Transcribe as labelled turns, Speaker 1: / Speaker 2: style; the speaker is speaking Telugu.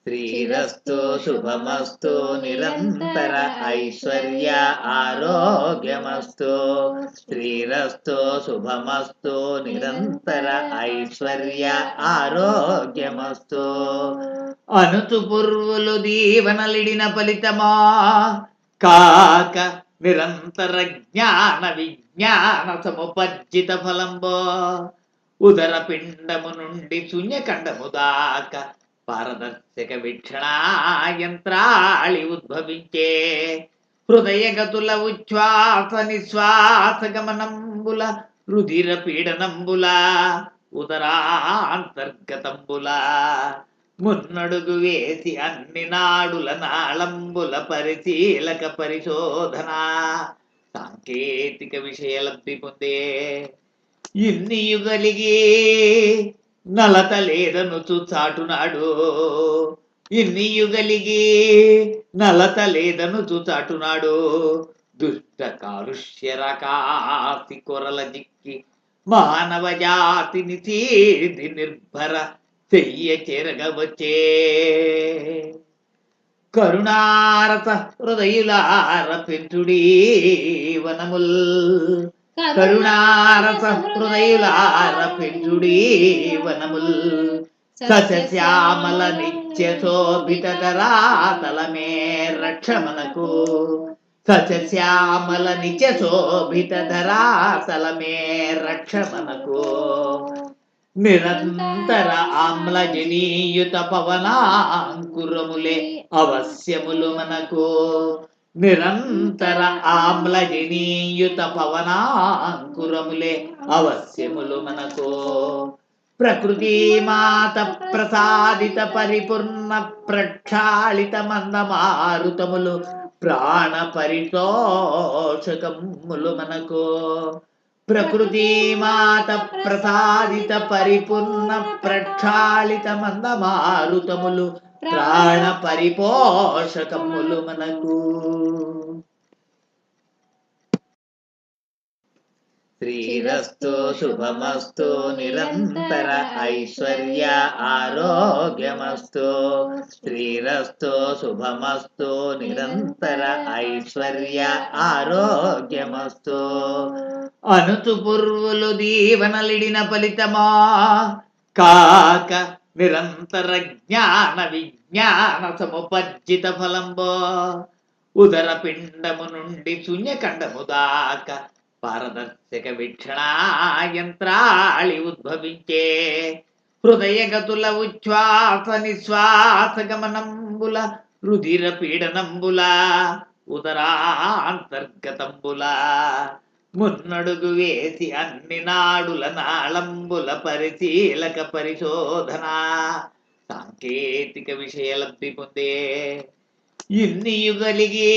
Speaker 1: శ్రీరస్తు శుభమస్తు నిరంతర ఐశ్వర్య ఆరోగ్యమస్తు. శ్రీరస్తు శుభమస్తు నిరంతర ఐశ్వర్య ఆరోగ్యమస్తు. అనుచు పుర్వులు దీవనలిడిన ఫలితమా కాక నిరంతర జ్ఞాన విజ్ఞాన సముపర్జిత ఫలంబో. ఉదర పిండము నుండి శూన్యఖండము దాకా పారదర్శక వీక్షణాయంత్రాళి ఉద్భవించే. హృదయగతుల ఉచ్ఛ్వాస నిశ్వాస గమనంబుల రుధిర పీడనంబుల ఉదరాంతర్గతంబుల మున్నడుగు వేసి అన్ని నాడుల నాళంబుల పరిశీలక పరిశోధన సాంకేతిక విషయలబ్ధి పొందే. ఇన్ని యుగలిగి నలత లేదనుచు చాటునాడు. ఇన్ని యుగలిగి నలత లేదనుచు చాటునాడు. దుష్ట కాలుష్య రకాసి కొరల జిక్కి మానవ జాతిని తీది నిర్భర చెయ్య చేరగవచ్చే. కరుణారత హృదయులార పెంచుడీ వనముల్. కరుణారస హృదయులార పెంచుడీ వనముల్. సస్యశ్యామల నిత్య శోభిత ధరాతలమే రక్షమనకు. సస్యశ్యామల నిత్య శోభిత ధరాతలమే రక్షమనకు. నిరంతర ఆమ్లజనీయుత పవనాంకురములే అవశ్యములు మనకు. నిరంతర ఆమ్లజనీయుత పవనాంకురములే అవశ్యములు మనకు. ప్రకృతి మాత ప్రసాదిత పరిపూర్ణ ప్రక్షాళిత మందమారుతములు ప్రాణ పరితోషకములు మనకు. ప్రకృతి మాత ప్రసాదిత పరిపూర్ణ ప్రక్షాళిత మందమారుతములు ప్రాణ పరిపోషకములు మనకు. శ్రీరస్తు శుభమస్తు నిరంతర ఐశ్వర్య ఆరోగ్యమస్తు. శ్రీరస్తు శుభమస్తు నిరంతర ఐశ్వర్య ఆరోగ్యమస్తు. అనుచు పుర్వులు దీవనలిడిన ఫలితమా కాక నిరంతర జ్ఞాన విజ్ఞాన సముపర్జిత ఫలంబో. ఉదర పిండము నుండి శూన్యఖండము దాకా పారదర్శక వీక్షణాయంత్రాళి ఉద్భవించే. హృదయగతుల ఉచ్ఛ్వాస నిశ్వాస గమనంబుల రుధిర పీడనంబుల ఉదరాంతర్గతంబుల మున్నడుగు వేసి అన్ని నాడుల నాళంబుల పరిశీలక పరిశోధన సాంకేతిక విషయలబ్ధి పొందే. ఇన్ని యుగలిగి